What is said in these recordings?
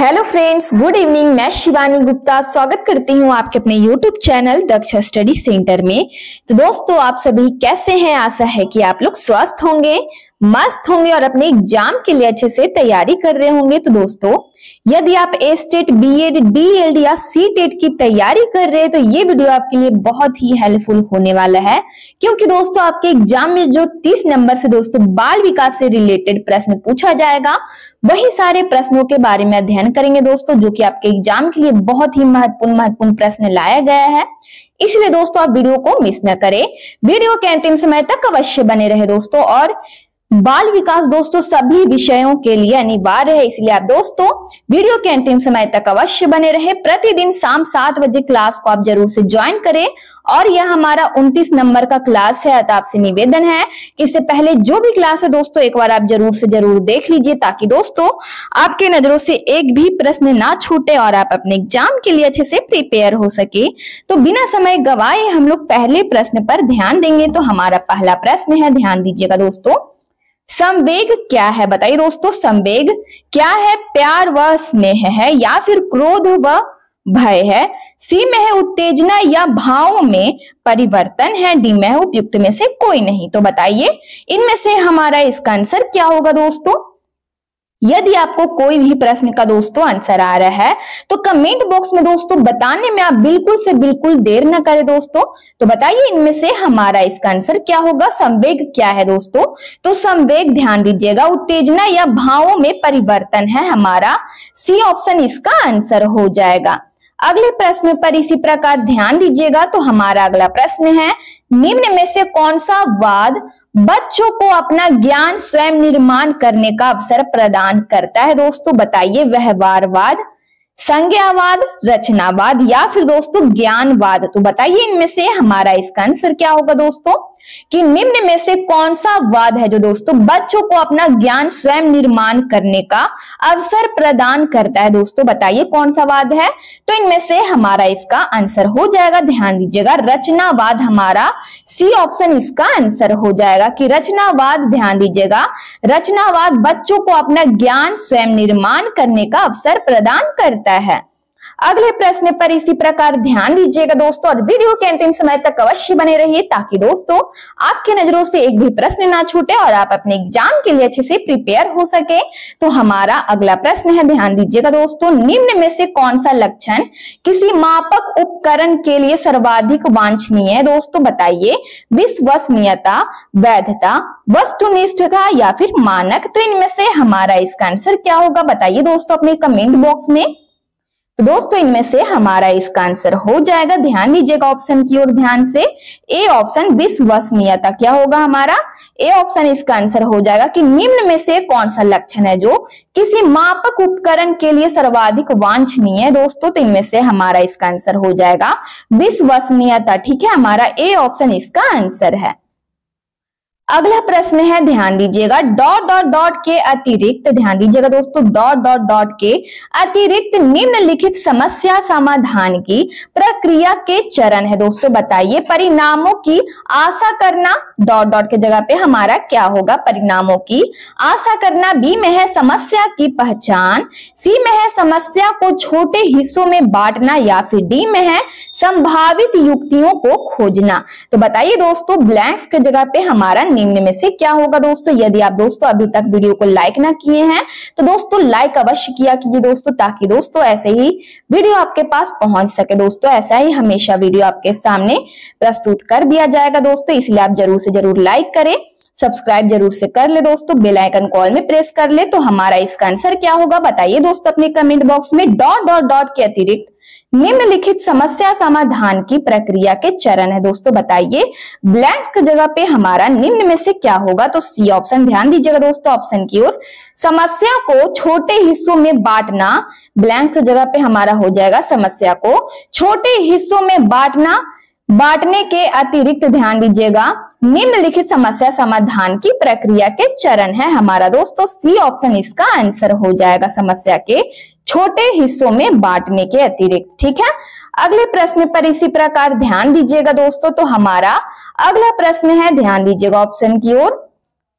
Hello friends, good evening. मैं शिवानी गुप्ता स्वागत करती हूँ आपके अपने यूट्यूब चैनल दक्ष स्टडी सेंटर में। तो दोस्तों, आप सभी कैसे हैं? आशा है कि आप लोग स्वस्थ होंगे, मस्त होंगे और अपने एग्जाम के लिए अच्छे से तैयारी कर रहे होंगे। तो दोस्तों, यदि आप ए स्टेट, बीएड, डीएलएड या सी टेट की तैयारी कर रहे हैं तो ये वीडियो आपके लिए बहुत ही हेल्पफुल होने वाला है, क्योंकि दोस्तों आपके एग्जाम में जो 30 नंबर से दोस्तों बाल विकास से रिलेटेड प्रश्न पूछा जाएगा, वही सारे प्रश्नों के बारे में अध्ययन करेंगे दोस्तों, जो कि आपके एग्जाम के लिए बहुत ही महत्वपूर्ण प्रश्न लाया गया है। इसलिए दोस्तों आप वीडियो को मिस न करें, वीडियो के अंतिम समय तक अवश्य बने रहे दोस्तों। और बाल विकास दोस्तों सभी विषयों के लिए अनिवार्य है, इसलिए आप दोस्तों वीडियो के अंतिम समय तक अवश्य बने रहे। प्रतिदिन शाम 7 बजे क्लास को आप जरूर से ज्वाइन करें और यह हमारा 29 नंबर का क्लास है। अतः आपसे निवेदन है कि इससे पहले जो भी क्लास है दोस्तों एक बार आप जरूर से जरूर देख लीजिए, ताकि दोस्तों आपके नजरों से एक भी प्रश्न ना छूटे और आप अपने एग्जाम के लिए अच्छे से प्रिपेयर हो सके। तो बिना समय गवाए हम लोग पहले प्रश्न पर ध्यान देंगे। तो हमारा पहला प्रश्न है, ध्यान दीजिएगा दोस्तों। संवेग क्या है? बताइए दोस्तों, संवेग क्या है? प्यार व स्नेह है या फिर क्रोध व भय है? सी में है उत्तेजना या भाव में परिवर्तन है? डी में है उपयुक्त में से कोई नहीं। तो बताइए इनमें से हमारा इसका आंसर क्या होगा दोस्तों? यदि आपको कोई भी प्रश्न का दोस्तों आंसर आ रहा है तो कमेंट बॉक्स में दोस्तों बताने में आप बिल्कुल से बिल्कुल देर न करें दोस्तों। तो बताइए इनमें से हमारा इसका आंसर क्या होगा? संवेग क्या है दोस्तों? तो संवेग, ध्यान दीजिएगा, उत्तेजना या भावों में परिवर्तन है। हमारा सी ऑप्शन इसका आंसर हो जाएगा। अगले प्रश्न पर इसी प्रकार ध्यान दीजिएगा। तो हमारा अगला प्रश्न है, निम्न में से कौन सा वाद बच्चों को अपना ज्ञान स्वयं निर्माण करने का अवसर प्रदान करता है? दोस्तों बताइए, व्यवहारवाद, संज्ञावाद, रचनावाद या फिर दोस्तों ज्ञानवाद। तो बताइए इनमें से हमारा इसका आंसर क्या होगा दोस्तों? कि निम्न में से कौन सा वाद है जो दोस्तों बच्चों को अपना ज्ञान स्वयं निर्माण करने का अवसर प्रदान करता है? दोस्तों बताइए कौन सा वाद है? तो इनमें से हमारा इसका आंसर हो जाएगा, ध्यान दीजिएगा, रचनावाद। हमारा सी ऑप्शन इसका आंसर हो जाएगा कि रचनावाद, ध्यान दीजिएगा, रचनावाद बच्चों को अपना ज्ञान स्वयं निर्माण करने का अवसर प्रदान करता है। अगले प्रश्न पर इसी प्रकार ध्यान दीजिएगा दोस्तों और वीडियो के अंतिम समय तक अवश्य बने रहिए, ताकि दोस्तों आपके नजरों से एक भी प्रश्न ना छूटे और आप अपने एग्जाम के लिए अच्छे से प्रिपेयर हो सके। तो हमारा अगला प्रश्न है, ध्यान दीजिएगा दोस्तों, निम्न में से कौन सा लक्षण किसी मापक उपकरण के लिए सर्वाधिक वांछनीय है? दोस्तों बताइए, विश्वसनीयता, वैधता, वस्तुनिष्ठता या फिर मानक। तो इनमें से हमारा इसका आंसर क्या होगा? बताइए दोस्तों अपने कमेंट बॉक्स में। तो दोस्तों इनमें से हमारा इसका आंसर हो जाएगा, ध्यान दीजिएगा ऑप्शन की ओर ध्यान से, ए ऑप्शन विश्वसनीयता। क्या होगा हमारा? ए ऑप्शन इसका आंसर हो जाएगा कि निम्न में से कौन सा लक्षण है जो किसी मापक उपकरण के लिए सर्वाधिक वांछनीय है? दोस्तों तो इनमें से हमारा इसका आंसर हो जाएगा विश्वसनीयता। ठीक है, हमारा ए ऑप्शन इसका आंसर है। अगला प्रश्न है, ध्यान दीजिएगा, डॉट डॉट डॉट के अतिरिक्त, ध्यान दीजिएगा दोस्तों, डॉट डॉट डॉट के अतिरिक्त निम्नलिखित समस्या समाधान की प्रक्रिया के चरण है? दोस्तों बताइए, परिणामों की आशा करना, डॉट डॉट के जगह पे हमारा क्या होगा? परिणामों की आशा करना। बी में है समस्या की पहचान, सी में है समस्या को छोटे हिस्सों में बांटना या फिर डी में है संभावित युक्तियों को खोजना। तो बताइए दोस्तों ब्लैंक्स के जगह पे हमारा निम्न में से क्या होगा दोस्तों? यदि आप दोस्तों अभी तक वीडियो को लाइक ना किए हैं तो दोस्तों लाइक अवश्य किया कीजिए दोस्तों, ताकि दोस्तों ऐसे ही वीडियो आपके पास पहुंच सके दोस्तों। ऐसा ही हमेशा वीडियो आपके सामने प्रस्तुत कर दिया जाएगा दोस्तों, इसलिए आप जरूर से जरूर लाइक करें, सब्सक्राइब जरूर से कर ले दोस्तों, बेल आइकन कॉल में प्रेस कर ले। तो हमारा इसका आंसर क्या होगा? बताइए दोस्तों अपने कमेंट बॉक्स में। डॉट डॉट डॉट के अतिरिक्त निम्नलिखित समस्या समाधान की प्रक्रिया के चरण है? दोस्तों बताइए ब्लैंक्स की जगह पे हमारा निम्न में से क्या होगा? तो सी ऑप्शन, ध्यान दीजिएगा दोस्तों ऑप्शन की ओर, समस्या को छोटे हिस्सों में बांटना। ब्लैंक्स की जगह पे हमारा हो जाएगा समस्या को छोटे हिस्सों में बांटना, बांटने के अतिरिक्त ध्यान दीजिएगा निम्नलिखित समस्या समाधान की प्रक्रिया के चरण है। हमारा दोस्तों सी ऑप्शन इसका आंसर हो जाएगा, समस्या के छोटे हिस्सों में बांटने के अतिरिक्त। ठीक है, अगले प्रश्न पर इसी प्रकार ध्यान दीजिएगा दोस्तों। तो हमारा अगला प्रश्न है, ध्यान दीजिएगा ऑप्शन की ओर,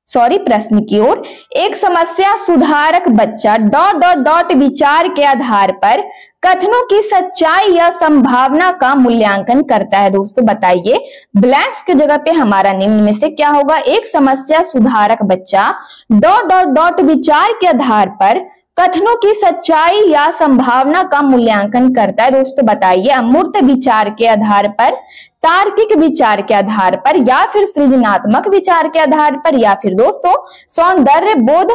प्रश्न की ओर। एक समस्या सुधारक बच्चा ... विचार के आधार पर कथनों की सच्चाई या संभावना का मूल्यांकन करता है। दोस्तों बताइए, ब्लैंक्स की जगह पे हमारा निम्न में से क्या होगा? एक समस्या सुधारक बच्चा ... विचार के आधार पर कथनों की सच्चाई या संभावना का मूल्यांकन करता है। दोस्तों बताइए, अमूर्त विचार के आधार पर, तार्किक विचार के आधार पर, या फिर सृजनात्मक विचार के आधार पर, या फिर दोस्तों सौंदर्य बोध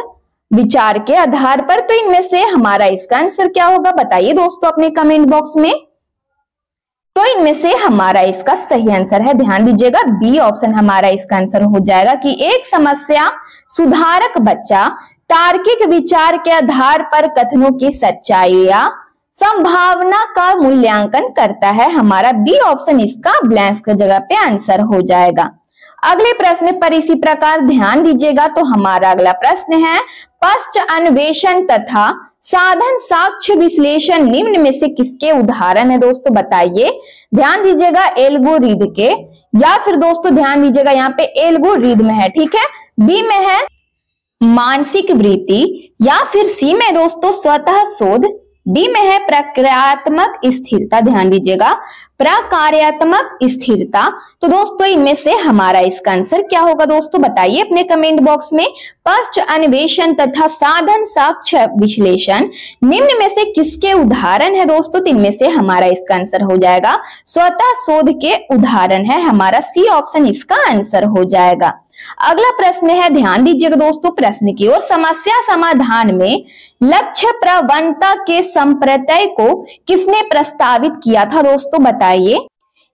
विचार के आधार पर। तो इनमें से हमारा इसका आंसर क्या होगा? बताइए दोस्तों अपने कमेंट बॉक्स में। तो इनमें से हमारा इसका सही आंसर है, ध्यान दीजिएगा, बी ऑप्शन हमारा इसका आंसर हो जाएगा कि एक समस्या सुधारक बच्चा तार्किक विचार के आधार पर कथनों की सच्चाई या संभावना का मूल्यांकन करता है। हमारा बी ऑप्शन इसका ब्लैंक्स की जगह पे आंसर हो जाएगा। अगले प्रश्न पर इसी प्रकार ध्यान दीजिएगा। तो हमारा अगला प्रश्न है, पश्च अन्वेषण तथा साधन साक्ष्य विश्लेषण निम्न में से किसके उदाहरण है? दोस्तों बताइए, ध्यान दीजिएगा, एल्गोरिथम के, या फिर दोस्तों ध्यान दीजिएगा यहाँ पे एल्गोरिथम है, ठीक है, बी में है मानसिक वृत्ति, या फिर सी में दोस्तों स्वतः शोध, डी में है प्रक्रियात्मक स्थिरता। ध्यान दीजिएगा, प्रक्रियात्मक स्थिरता। तो दोस्तों इनमें से हमारा इसका आंसर क्या होगा? दोस्तों बताइए अपने कमेंट बॉक्स में। पश्च अन्वेषण तथा साधन साक्ष्य विश्लेषण निम्न में से किसके उदाहरण है? दोस्तों तो इनमें से हमारा इसका आंसर हो जाएगा स्वतः शोध के उदाहरण है। हमारा सी ऑप्शन इसका आंसर हो जाएगा। अगला प्रश्न है, ध्यान दीजिएगा दोस्तों प्रश्न की ओर। समस्या समाधान में लक्ष्य प्रवणता के संप्रत्यय को किसने प्रस्तावित किया था? दोस्तों बताइए,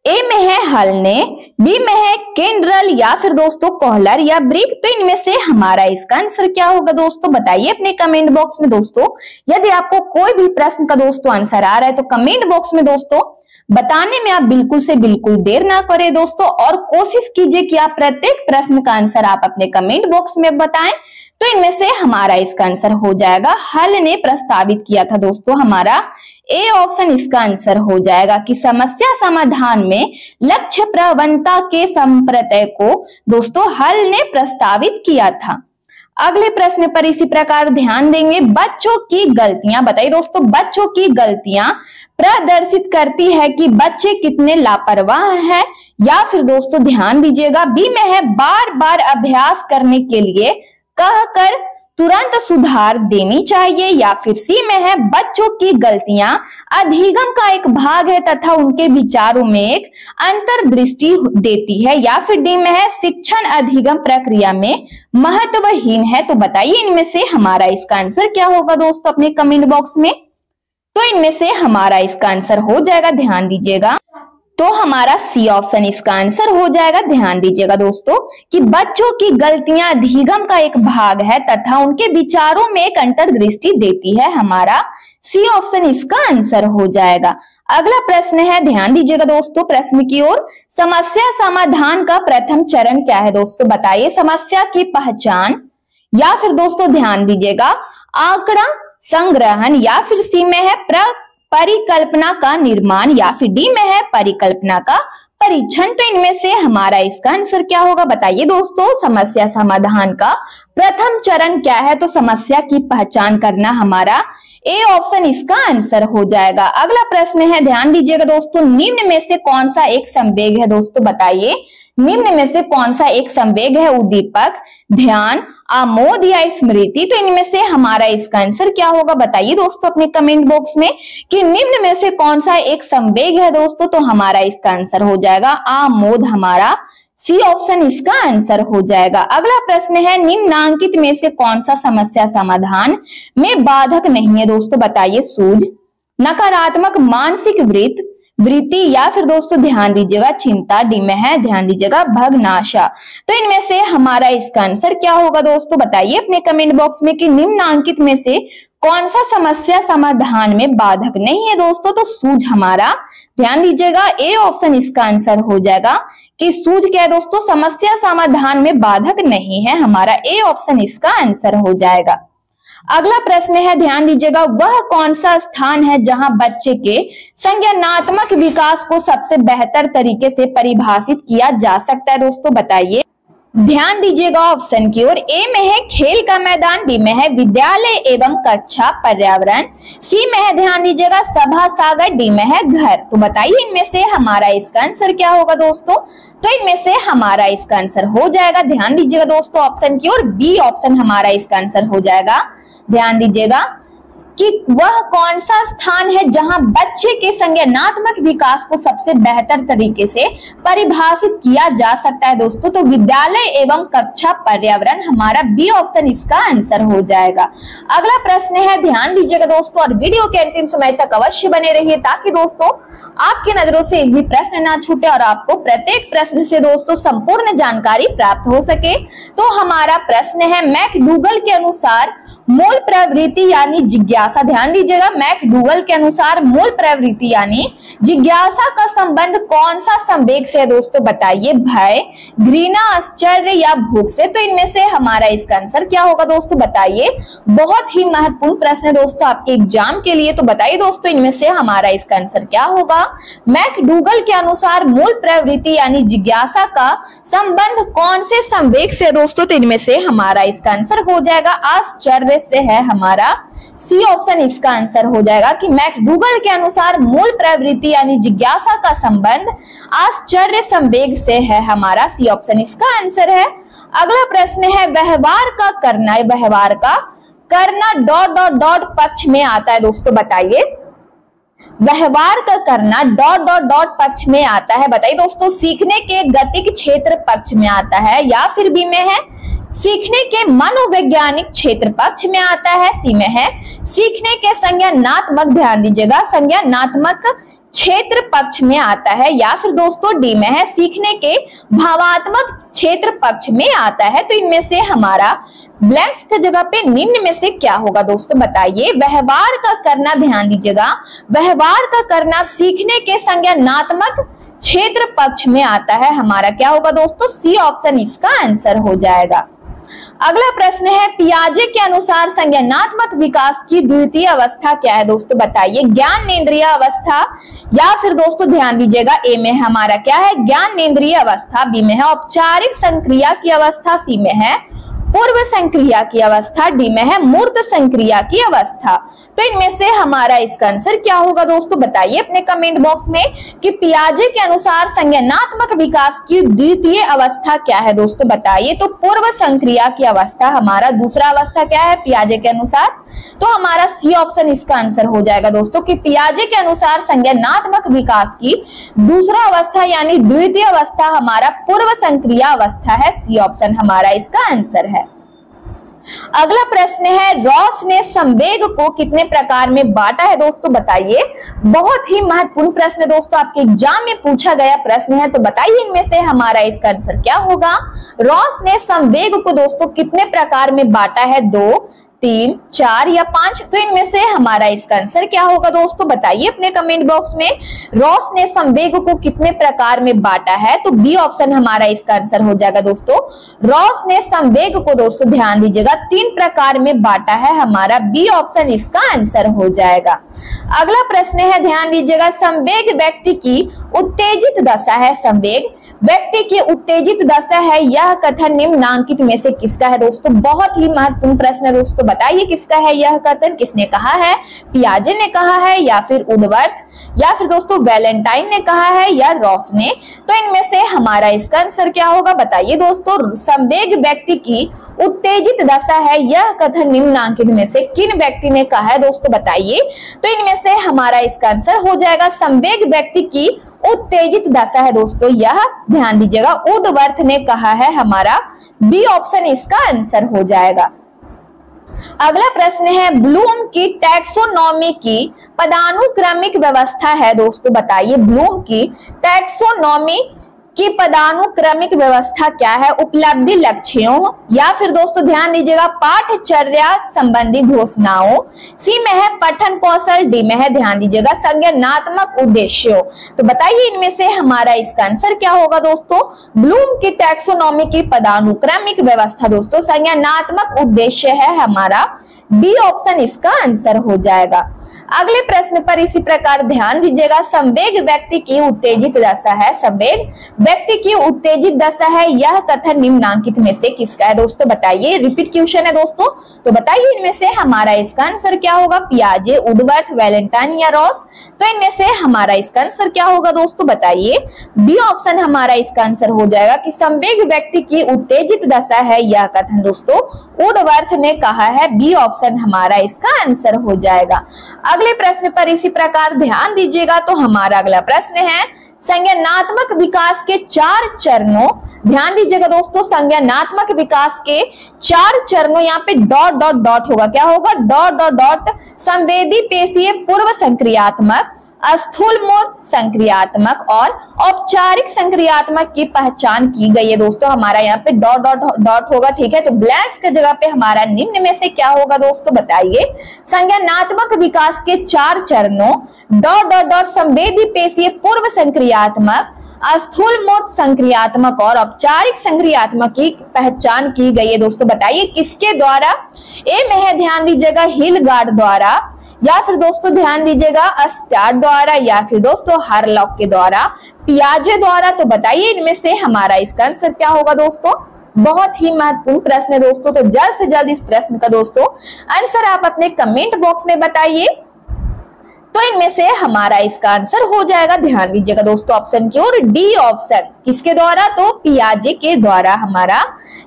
ए में है हल ने, बी में है केंड्रल, या फिर दोस्तों कोहलर या ब्रिक। तो इनमें से हमारा इसका आंसर क्या होगा? दोस्तों बताइए अपने कमेंट बॉक्स में। दोस्तों यदि आपको कोई भी प्रश्न का दोस्तों आंसर आ रहा है तो कमेंट बॉक्स में दोस्तों बताने में आप बिल्कुल से बिल्कुल देर ना करें दोस्तों, और कोशिश कीजिए कि आप प्रत्येक प्रश्न का आंसर आप अपने कमेंट बॉक्स में बताएं। तो इनमें से हमारा इसका आंसर हो जाएगा हल ने प्रस्तावित किया था। दोस्तों हमारा ए ऑप्शन इसका आंसर हो जाएगा कि समस्या समाधान में लक्ष्य प्रवणता के संप्रत्यय को दोस्तों हल ने प्रस्तावित किया था। अगले प्रश्न पर इसी प्रकार ध्यान देंगे। बच्चों की गलतियां, बताइए दोस्तों, बच्चों की गलतियां प्रदर्शित करती है कि बच्चे कितने लापरवाह हैं, या फिर दोस्तों ध्यान दीजिएगा, बी में है बार बार अभ्यास करने के लिए कहकर तुरंत सुधार देनी चाहिए, या फिर सी में है बच्चों की गलतियां अधिगम का एक भाग है तथा उनके विचारों में एक अंतर्दृष्टि देती है, या फिर डी में है शिक्षण अधिगम प्रक्रिया में महत्वहीन है। तो बताइए इनमें से हमारा इसका आंसर क्या होगा? दोस्तों अपने कमेंट बॉक्स में। तो इनमें से हमारा इसका आंसर हो जाएगा, ध्यान दीजिएगा, तो हमारा सी ऑप्शन इसका आंसर हो जाएगा। ध्यान दीजिएगा दोस्तों कि बच्चों की गलतियां अधिगम का एक भाग है तथा उनके विचारों में एक अंतर्दृष्टि देती है। हमारा सी ऑप्शन इसका आंसर हो जाएगा। अगला प्रश्न है, ध्यान दीजिएगा दोस्तों प्रश्न की ओर। समस्या समाधान का प्रथम चरण क्या है? दोस्तों बताइए, समस्या की पहचान, या फिर दोस्तों ध्यान दीजिएगा आंकड़ा संग्रहण, या फिर सी में है परिकल्पना का निर्माण, या फिर डी में है परिकल्पना का परीक्षण। तो इनमें से हमारा इसका आंसर क्या होगा? बताइए दोस्तों, समस्या समाधान का प्रथम चरण क्या है? तो समस्या की पहचान करना हमारा ए ऑप्शन इसका आंसर हो जाएगा। अगला प्रश्न है, ध्यान दीजिएगा दोस्तों, निम्न में से कौन सा एक संवेग है? दोस्तों बताइए, निम्न में से कौन सा एक संवेग है? उद्दीपक, ध्यान, आमोद या स्मृति। तो इनमें से हमारा इसका आंसर क्या होगा? बताइए दोस्तों अपने कमेंट बॉक्स में कि निम्न में से कौन सा एक संवेग है दोस्तों। तो हमारा इसका आंसर हो जाएगा आमोद, हमारा सी ऑप्शन इसका आंसर हो जाएगा। अगला प्रश्न है, निम्नांकित में से कौन सा समस्या समाधान में बाधक नहीं है? दोस्तों बताइए, सूझ, नकारात्मक मानसिक वृत्ति, या फिर दोस्तों ध्यान दीजिएगा चिंता, डी में है ध्यान दीजिएगा भग्नाशा। तो इनमें से हमारा इसका आंसर क्या होगा? दोस्तों बताइए अपने कमेंट बॉक्स में कि निम्नांकित में से कौन सा समस्या समाधान में बाधक नहीं है? दोस्तों तो सूझ हमारा, ध्यान दीजिएगा ए ऑप्शन इसका आंसर हो जाएगा कि सूझ क्या है दोस्तों? समस्या समाधान में बाधक नहीं है। हमारा ए ऑप्शन इसका आंसर हो जाएगा। अगला प्रश्न है, ध्यान दीजिएगा, वह कौन सा स्थान है जहां बच्चे के संज्ञानात्मक विकास को सबसे बेहतर तरीके से परिभाषित किया जा सकता है? दोस्तों बताइए, ध्यान दीजिएगा ऑप्शन की ओर। ए में है खेल का मैदान, बी में है विद्यालय एवं कक्षा पर्यावरण, सी में है ध्यान दीजिएगा सभा सागर, डी में है घर। तो बताइए इनमें से हमारा इसका आंसर क्या होगा दोस्तों। तो इनमें से हमारा इसका आंसर हो जाएगा, ध्यान दीजिएगा दोस्तों ऑप्शन की ओर, बी ऑप्शन हमारा इसका आंसर हो जाएगा। ध्यान दीजिएगा कि वह कौन सा स्थान है जहां बच्चे के संज्ञानात्मक विकास को सबसे बेहतर तरीके से परिभाषित किया जा सकता है दोस्तों। तो विद्यालय एवं कक्षा पर्यावरण हमारा बी ऑप्शन इसका आंसर हो जाएगा। अगला प्रश्न है, ध्यान दीजिएगा दोस्तों और वीडियो के अंतिम समय तक अवश्य बने रहिए ताकि दोस्तों आपकी नजरों से एक भी प्रश्न ना छूटे और आपको प्रत्येक प्रश्न से दोस्तों संपूर्ण जानकारी प्राप्त हो सके। तो हमारा प्रश्न है, मैकडूगल के अनुसार मूल प्रवृत्ति यानी जिज्ञासा, ध्यान दीजिएगा मैकडूगल के अनुसार मूल प्रवृत्ति यानी जिज्ञासा का संबंध कौन सा संवेग से है दोस्तों। बताइए, भय, घृणा, आश्चर्य या भूख से। तो इनमें से हमारा इसका आंसर क्या होगा दोस्तों। बताइए, बहुत ही महत्वपूर्ण प्रश्न है दोस्तों आपके एग्जाम के लिए। तो बताइए दोस्तों इनमें से हमारा इसका आंसर क्या होगा। मैकडूगल के अनुसार मूल प्रवृत्ति यानी जिज्ञासा का संबंध कौन से संवेग से दोस्तों। तो इनमें से हमारा इसका आंसर हो जाएगा आश्चर्य से है हमारा सी ऑप्शन इसका आंसर हो जाएगा कि मैकडूगल के अनुसार मूल प्रवृत्ति यानी जिज्ञासा का संबंध आश्चर्य संवेग से है हमारा सी ऑप्शन इसका आंसर है। अगला प्रश्न है, व्यवहार का करना, व्यवहार का करना डॉट डॉट डॉट पक्ष में आता है दोस्तों। बताइए, व्यवहार का करना डॉट डॉट डॉट पक्ष में आता है। बताइए दोस्तों, सीखने के गतिक क्षेत्र पक्ष में आता है या फिर बी में है सीखने के मनोवैज्ञानिक क्षेत्र पक्ष में आता है, सी में है सीखने के संज्ञानात्मक, ध्यान दीजिएगा संज्ञानात्मक क्षेत्र पक्ष में आता है या फिर दोस्तों डी में है सीखने के भावात्मक क्षेत्र पक्ष में आता है। तो इनमें से हमारा ब्लैंक्स की जगह पे निम्न में से क्या होगा दोस्तों। बताइए, व्यवहार का करना, ध्यान दीजिएगा व्यवहार का करना सीखने के संज्ञानात्मक क्षेत्र पक्ष में आता है हमारा क्या होगा दोस्तों, सी ऑप्शन इसका आंसर हो जाएगा। अगला प्रश्न है, पियाजे के अनुसार संज्ञानात्मक विकास की द्वितीय अवस्था क्या है दोस्तों। बताइए, ज्ञानेंद्रिय अवस्था या फिर दोस्तों ध्यान दीजिएगा ए में हमारा क्या है ज्ञानेंद्रिय अवस्था, बी में है औपचारिक संक्रिया की अवस्था, सी में है पूर्व संक्रिया की अवस्था, डी में है मूर्त संक्रिया की अवस्था। तो इनमें से हमारा इसका आंसर क्या होगा दोस्तों। बताइए अपने कमेंट बॉक्स में कि पियाजे के अनुसार संज्ञानात्मक विकास की द्वितीय अवस्था क्या है दोस्तों। बताइए, तो पूर्व संक्रिया की अवस्था हमारा दूसरा अवस्था क्या है पियाजे के अनुसार। तो हमारा सी ऑप्शन इसका आंसर हो जाएगा दोस्तों कि पियाजे के अनुसार संज्ञानात्मक विकास की दूसरा अवस्था यानी द्वितीय अवस्था हमारा पूर्व संक्रिया अवस्था है, सी ऑप्शन हमारा इसका आंसर है। अगला प्रश्न है, रॉस ने संवेग को कितने प्रकार में बांटा है दोस्तों। बताइए, बहुत ही महत्वपूर्ण प्रश्न है दोस्तों आपके एग्जाम में पूछा गया प्रश्न है। तो बताइए इनमें से हमारा इसका आंसर क्या होगा। रॉस ने संवेग को दोस्तों कितने प्रकार में बांटा है, 2, 3, 4 या 5। तो इनमें से हमारा इसका आंसर क्या होगा दोस्तों। बताइए अपने कमेंट बॉक्स में रॉस ने संवेग को कितने प्रकार में बांटा है। तो बी ऑप्शन हमारा इसका आंसर हो जाएगा दोस्तों। रॉस ने संवेग को दोस्तों ध्यान दीजिएगा 3 प्रकार में बांटा है हमारा बी ऑप्शन इसका आंसर हो जाएगा। अगला प्रश्न है, ध्यान दीजिएगा संवेग व्यक्ति की उत्तेजित दशा है, संवेग व्यक्ति की उत्तेजित दशा है, यह कथन निम्नांकित में से किसका है दोस्तों। बहुत ही महत्वपूर्ण प्रश्न है दोस्तों, बताइए किसका है यह कथन, किसने कहा है, पियाजे ने कहा है या फिर वुडवर्थ या फिर दोस्तों वैलेंटाइन ने कहा है या रॉस ने। तो इनमें से हमारा इसका आंसर क्या होगा। बताइए दोस्तों, संवेग व्यक्ति की उत्तेजित दशा है, यह कथन निम्नांकित में से किन व्यक्ति ने कहा है दोस्तों। बताइए, तो इनमें से हमारा इसका आंसर हो जाएगा संवेग व्यक्ति की उत्तेजित दशा है दोस्तों, यह ध्यान दीजिएगा वुडवर्थ ने कहा है हमारा बी ऑप्शन इसका आंसर हो जाएगा। अगला प्रश्न है, ब्लूम की टैक्सोनॉमी की पदानुक्रमिक व्यवस्था है दोस्तों। बताइए, ब्लूम की टैक्सोनॉमी की पदानुक्रमिक व्यवस्था क्या है, उपलब्धि लक्ष्यों या फिर दोस्तों ध्यान दीजिएगा पाठचर्या संबंधी घोषणाओं, सी में है पठन कौशल, डी में है ध्यान दीजिएगा संज्ञानात्मक उद्देश्यों। तो बताइए इनमें से हमारा इसका आंसर क्या होगा दोस्तों। ब्लूम की टैक्सोनॉमी की पदानुक्रमिक व्यवस्था दोस्तों संज्ञानात्मक उद्देश्य है हमारा, डी ऑप्शन इसका आंसर हो जाएगा। अगले प्रश्न पर इसी प्रकार ध्यान दीजिएगा, संवेग व्यक्ति की उत्तेजित दशा है। संवेग व्यक्ति की उत्तेजित दशा है, यह कथन निम्नांकित में से किसका है दोस्तों? बताइए, रिपीट क्वेश्चन है दोस्तों, तो बताइए इनमें से हमारा इसका आंसर क्या होगा? पियाजे, वुडवर्थ, वैलेंटाइन या रॉस? तो इनमें से हमारा इसका आंसर क्या होगा दोस्तों? बताइए। बी ऑप्शन हमारा इसका आंसर हो जाएगा कि संवेग व्यक्ति की उत्तेजित दशा है, यह कथन दोस्तों वुडवर्थ ने कहा है। बी ऑप्शन हमारा इसका आंसर हो जाएगा। अगले प्रश्न पर इसी प्रकार ध्यान दीजिएगा, तो हमारा अगला प्रश्न है संज्ञानात्मक विकास के 4 चरणों। ध्यान दीजिएगा दोस्तों, संज्ञानात्मक विकास के 4 चरणों, यहाँ पे डॉट डॉट डॉट होगा, क्या होगा? Dot dot dot. संवेदी पेशीय पूर्व संक्रियात्मक, स्थूल मूर्त संक्रियात्मक और औपचारिक संक्रियात्मक की पहचान की गई है दोस्तों। हमारा यहाँ पे डॉट डॉट डॉट होगा, ठीक है। तो ब्लैंक्स की जगह पे हमारा निम्न में से क्या होगा दोस्तों? बताइए। संज्ञानात्मक विकास के 4 चरणों, डॉट डॉट डॉट, संवेदी पेशीय पूर्व संक्रियात्मक, स्थूल मूर्त संक्रियात्मक और औपचारिक संक्रियात्मक की पहचान की गई है दोस्तों। बताइए किसके द्वारा? ए में है, ध्यान दीजिएगा, हिलगार्ड द्वारा, या फिर दोस्तों ध्यान दीजिएगा स्टार्ट द्वारा, या फिर दोस्तों हार्लॉक के द्वारा, पियाजे द्वारा। तो बताइए इनमें से हमारा इसका आंसर क्या होगा दोस्तों? बहुत ही महत्वपूर्ण प्रश्न है दोस्तों, तो जल्द से जल्द इस प्रश्न का दोस्तों आंसर आप अपने कमेंट बॉक्स में बताइए। तो इनमें से हमारा इसका आंसर हो जाएगा, ध्यान दीजिएगा दोस्तों, ऑप्शन की ओर डी ऑप्शन। किसके द्वारा? तो पियाजे के द्वारा। हमारा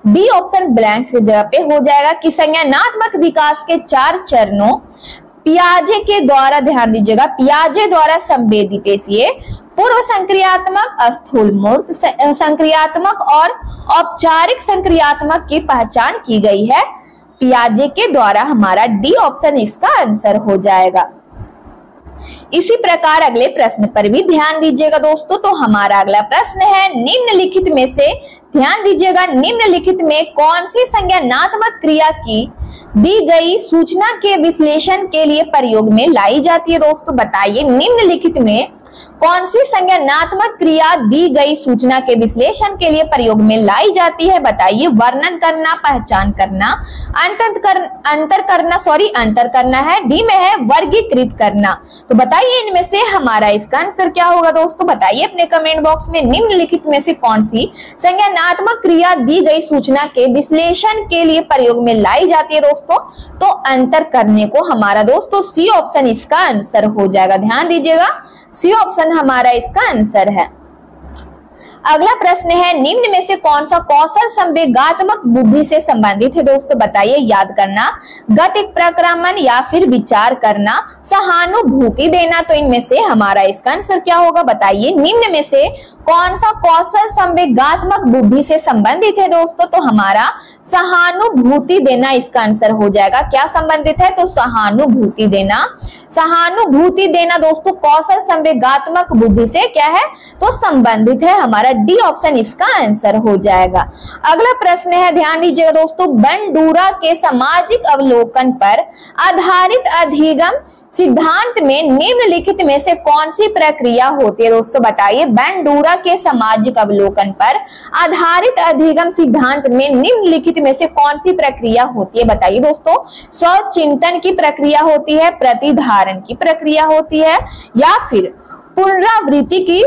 डी ऑप्शन ब्लैंक्स की जगह पे हो जाएगा कि संज्ञानात्मक विकास के 4 चरणों, पियाजे के द्वारा, ध्यान दीजिएगा, पियाजे द्वारा संवेदी पेशीय पूर्व संक्रियात्मक, स्थूल मूर्त संक्रियात्मक और औपचारिक संक्रियात्मक की पहचान की गई है। पियाजे के द्वारा हमारा डी ऑप्शन इसका आंसर हो जाएगा। इसी प्रकार अगले प्रश्न पर भी ध्यान दीजिएगा दोस्तों, तो हमारा अगला प्रश्न है निम्नलिखित में से, ध्यान दीजिएगा, निम्नलिखित में कौन सी संज्ञानात्मक क्रिया की दी गई सूचना के विश्लेषण के लिए प्रयोग में लाई जाती है दोस्तों? बताइए निम्नलिखित में कौन सी संज्ञानात्मक क्रिया दी गई सूचना के विश्लेषण के लिए प्रयोग में लाई जाती है? बताइए। वर्णन करना, पहचान करना, अंतर करना है। डी में है वर्गीकृत करना। तो बताइए इनमें से हमारा इसका आंसर क्या होगा दोस्तों? बताइए अपने कमेंट बॉक्स में, निम्नलिखित में से कौन सी संज्ञानात्मक क्रिया दी गई सूचना के विश्लेषण के लिए प्रयोग में लाई जाती है दोस्तों? तो अंतर करने को हमारा दोस्तों सी ऑप्शन इसका आंसर हो जाएगा। ध्यान दीजिएगा, सी ऑप्शन हमारा इसका आंसर है। अगला प्रश्न है निम्न में से कौन सा कौशल संवेगात्मक बुद्धि से संबंधित है दोस्तों? बताइए। याद करना, गतिक प्रक्रमण या फिर विचार करना, सहानुभूति देना। तो इनमें से हमारा इसका आंसर क्या होगा? बताइए। निम्न में से कौन सा कौशल संवेगात्मक बुद्धि से संबंधित है दोस्तों? तो हमारा सहानुभूति देना इसका आंसर हो जाएगा। क्या संबंधित है? तो सहानुभूति देना। सहानुभूति देना दोस्तों कौशल संवेगात्मक बुद्धि से क्या है? तो संबंधित है। हमारा डी ऑप्शन इसका आंसर हो जाएगा। अगला प्रश्न है, ध्यान दीजिएगा दोस्तों, बंडूरा के सामाजिक अवलोकन पर आधारित अधिगम सिद्धांत में निम्नलिखित में से कौन सी प्रक्रिया होती है दोस्तों? बताइए। बंडूरा के सामाजिक अवलोकन पर आधारित अधिगम सिद्धांत में निम्नलिखित में से कौन सी प्रक्रिया होती है? बताइए दोस्तों। स्वचिंतन की प्रक्रिया होती है, प्रतिधारण की प्रक्रिया होती है, या फिर पुनरावृत्ति की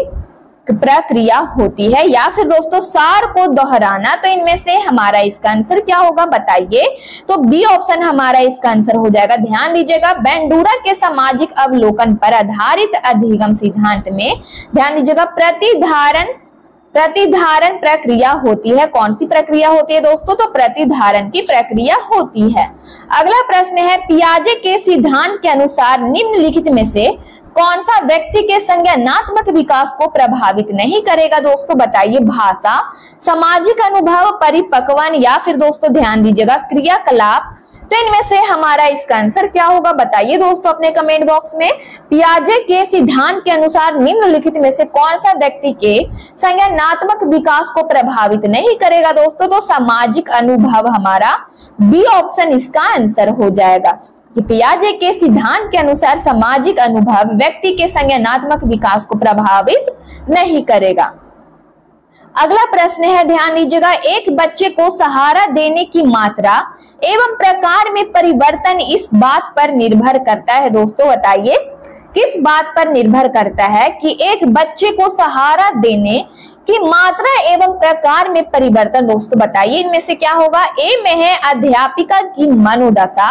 प्रक्रिया होती है, या फिर दोस्तों सार को दोहराना? तो इनमें से हमारा इसका आंसर क्या होगा? बताइए। तो बी ऑप्शन हमारा इसका आंसर हो जाएगा। ध्यान दीजिएगा, बंडूरा के सामाजिक अवलोकन पर आधारित अधिगम सिद्धांत में ध्यान दीजिएगा प्रतिधारण प्रक्रिया होती है। कौन सी प्रक्रिया होती है दोस्तों? तो प्रतिधारण की प्रक्रिया होती है। अगला प्रश्न है, पियाजे के सिद्धांत के अनुसार निम्नलिखित में से कौन सा व्यक्ति के संज्ञानात्मक विकास को प्रभावित नहीं करेगा दोस्तों? बताइए। भाषा, सामाजिक अनुभव, परिपक्वन, या फिर दोस्तों ध्यान दीजिएगा क्रियाकलाप। तो इनमें से हमारा इसका आंसर क्या होगा? बताइए दोस्तों अपने कमेंट बॉक्स में। पियाजे के सिद्धांत के अनुसार निम्नलिखित में से कौन सा व्यक्ति के संज्ञानात्मक विकास को प्रभावित नहीं करेगा दोस्तों? तो सामाजिक अनुभव हमारा बी ऑप्शन इसका आंसर हो जाएगा कि पियाजे के सिद्धांत के अनुसार सामाजिक अनुभव व्यक्ति के संज्ञानात्मक विकास को प्रभावित नहीं करेगा। अगला प्रश्न है, ध्यान दीजिएगा, एक बच्चे को सहारा देने की मात्रा एवं प्रकार में परिवर्तन इस बात पर निर्भर करता है। दोस्तों बताइए किस बात पर निर्भर करता है कि एक बच्चे को सहारा देने की मात्रा एवं प्रकार में परिवर्तन। दोस्तों बताइए इनमें से क्या होगा। ए में है अध्यापिका की मनोदशा,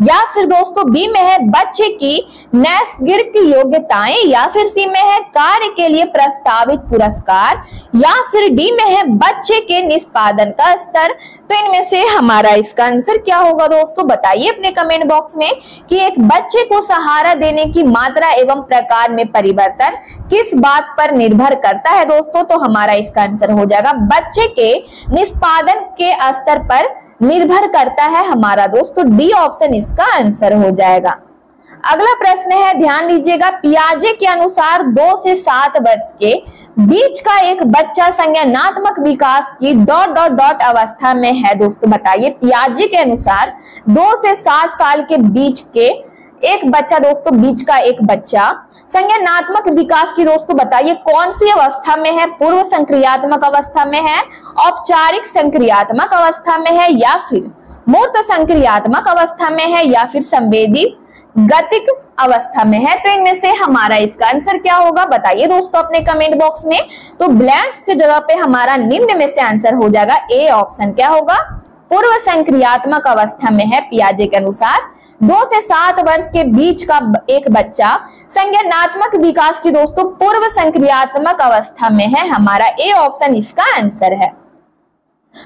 या फिर दोस्तों बी में है बच्चे की नैसर्गिक योग्यताएं, या फिर सी में है कार्य के लिए प्रस्तावित पुरस्कार, या फिर डी में है बच्चे के निष्पादन का स्तर। तो इनमें से हमारा इसका आंसर क्या होगा। दोस्तों बताइए अपने कमेंट बॉक्स में कि एक बच्चे को सहारा देने की मात्रा एवं प्रकार में परिवर्तन किस बात पर निर्भर करता है। दोस्तों तो हमारा इसका आंसर हो जाएगा बच्चे के निष्पादन के स्तर पर निर्भर करता है हमारा। दोस्तों डी ऑप्शन इसका आंसर हो जाएगा। अगला प्रश्न है, ध्यान दीजिएगा। पियाजे के अनुसार 2 से 7 वर्ष के बीच का एक बच्चा संज्ञानात्मक विकास की ... अवस्था में है। दोस्तों बताइए पियाजे के अनुसार 2 से 7 साल के बीच के एक बच्चा, दोस्तों बीच का एक बच्चा संज्ञानात्मक विकास की दोस्तों बताइए कौन सी अवस्था में है। पूर्व संक्रियात्मक अवस्था में है, औपचारिक संक्रियात्मक अवस्था में है, या फिर मूर्त संक्रियात्मक अवस्था में है, या फिर संवेदी गतिक अवस्था में है। तो इनमें से हमारा इसका आंसर क्या होगा बताइए दोस्तों अपने कमेंट बॉक्स में। तो ब्लैंक्स की जगह पे हमारा निम्न में से आंसर हो जाएगा ए ऑप्शन क्या होगा, पूर्व संक्रियात्मक अवस्था में है। पियाजे के अनुसार 2 से 7 वर्ष के बीच का एक बच्चा संज्ञानात्मक विकास की दोस्तों पूर्व संक्रियात्मक अवस्था में है। हमारा ए ऑप्शन इसका आंसर है।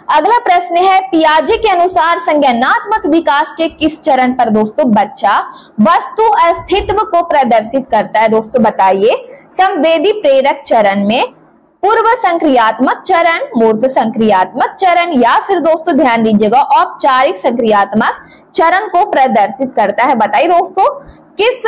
अगला प्रश्न है, पियाजे के अनुसार संज्ञानात्मक विकास के किस चरण पर दोस्तों बच्चा वस्तु अस्तित्व को प्रदर्शित करता है। दोस्तों बताइए संवेदी प्रेरक चरण में, पूर्व संक्रियात्मक चरण, मूर्त संक्रियात्मक चरण, या फिर दोस्तों ध्यान दीजिएगा औपचारिक संक्रियात्मक चरण को प्रदर्शित करता है। बताइए दोस्तों किस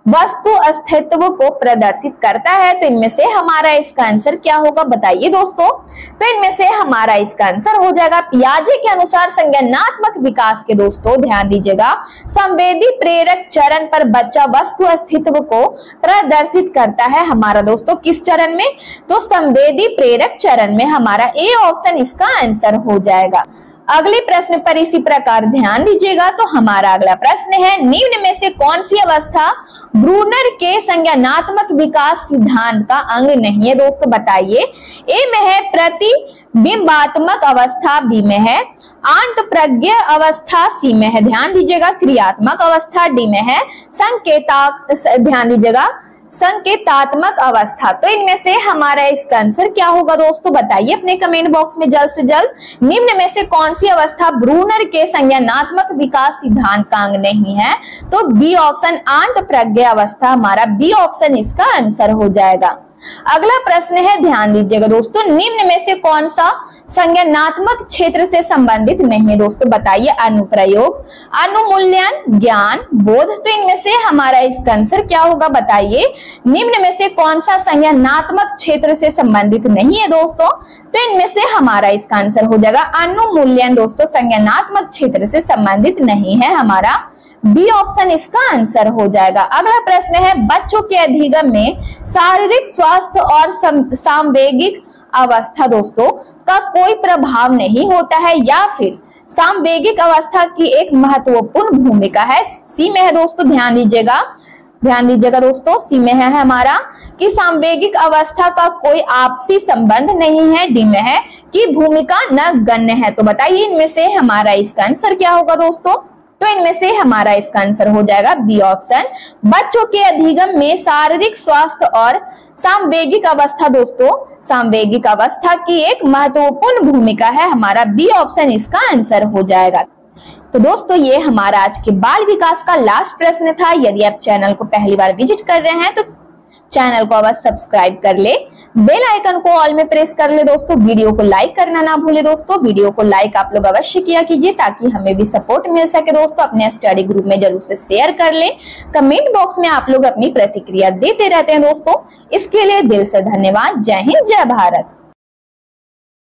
वस्तु अस्तित्व को प्रदर्शित करता है। तो इनमें से हमारा इसका आंसर क्या होगा बताइए दोस्तों। तो इनमें से हमारा इसका आंसर हो जाएगा पियाजे के अनुसार संज्ञानात्मक विकास के दोस्तों ध्यान दीजिएगा संवेदी प्रेरक चरण पर बच्चा वस्तु अस्तित्व को प्रदर्शित करता है। हमारा दोस्तों किस चरण में, तो संवेदी प्रेरक चरण में। हमारा ए ऑप्शन इसका आंसर हो जाएगा। अगले प्रश्न पर इसी प्रकार ध्यान दीजिएगा। तो हमारा अगला प्रश्न है, निम्न में से कौन सी अवस्था ब्रूनर के संज्ञानात्मक विकास सिद्धांत का अंग नहीं है। दोस्तों बताइए ए में है प्रतिबिंबात्मक अवस्था, बी में है आंत प्रज्ञ अवस्था, सी में है ध्यान दीजिएगा क्रियात्मक अवस्था, डी में है ध्यान दीजिएगा संकेतात्मक अवस्था। तो इनमें से हमारा इसका आंसर क्या होगा दोस्तों बताइए अपने कमेंट बॉक्स में जल्द से जल्द। निम्न में से कौन सी अवस्था ब्रूनर के संज्ञानात्मक विकास सिद्धांत का अंग नहीं है। तो बी ऑप्शन आंत प्रज्ञ अवस्था। हमारा बी ऑप्शन इसका आंसर हो जाएगा। अगला प्रश्न है, ध्यान दीजिएगा दोस्तों, निम्न में से कौन सा संज्ञानात्मक क्षेत्र से संबंधित नहीं है। दोस्तों बताइए अनुप्रयोग, अनुमूल्यन, ज्ञान, बोध। तो इनमें से हमारा इसका आंसर क्या होगा बताइए। निम्न में से कौन सा संज्ञानात्मक क्षेत्र से संबंधित नहीं है दोस्तों। तो इनमें से हमारा इसका आंसर हो जाएगा अनुमूल्यन। दोस्तों संज्ञानात्मक क्षेत्र से संबंधित नहीं है। हमारा बी ऑप्शन इसका आंसर हो जाएगा। अगला प्रश्न है, बच्चों के अधिगम में शारीरिक स्वास्थ्य और सांवेगिक अवस्था दोस्तों का कोई प्रभाव नहीं होता है, या फिर सांवेगिक अवस्था की एक महत्वपूर्ण भूमिका है। सी में है दोस्तों ध्यान दीजिएगा दोस्तों, सी में है हमारा कि सांवेगिक अवस्था का कोई आपसी संबंध नहीं है। डी में है कि भूमिका नगण्य है। तो बताइए इनमें से हमारा इसका आंसर क्या होगा दोस्तों। तो इनमें से हमारा इसका आंसर हो जाएगा बी ऑप्शन, बच्चों के अधिगम में शारीरिक स्वास्थ्य और सांवेगिक अवस्था दोस्तों सांवेगिक अवस्था की एक महत्वपूर्ण भूमिका है। हमारा बी ऑप्शन इसका आंसर हो जाएगा। तो दोस्तों ये हमारा आज के बाल विकास का लास्ट प्रश्न था। यदि आप चैनल को पहली बार विजिट कर रहे हैं तो चैनल को अवश्य सब्सक्राइब कर ले, बेल आइकन को ऑल में प्रेस कर ले दोस्तों। वीडियो को लाइक करना ना भूले दोस्तों। वीडियो को लाइक आप लोग अवश्य किया कीजिए ताकि हमें भी सपोर्ट मिल सके दोस्तों। अपने स्टडी ग्रुप में जरूर से शेयर कर ले। कमेंट बॉक्स में आप लोग अपनी प्रतिक्रिया देते रहते हैं दोस्तों, इसके लिए दिल से धन्यवाद। जय हिंद, जय भारत।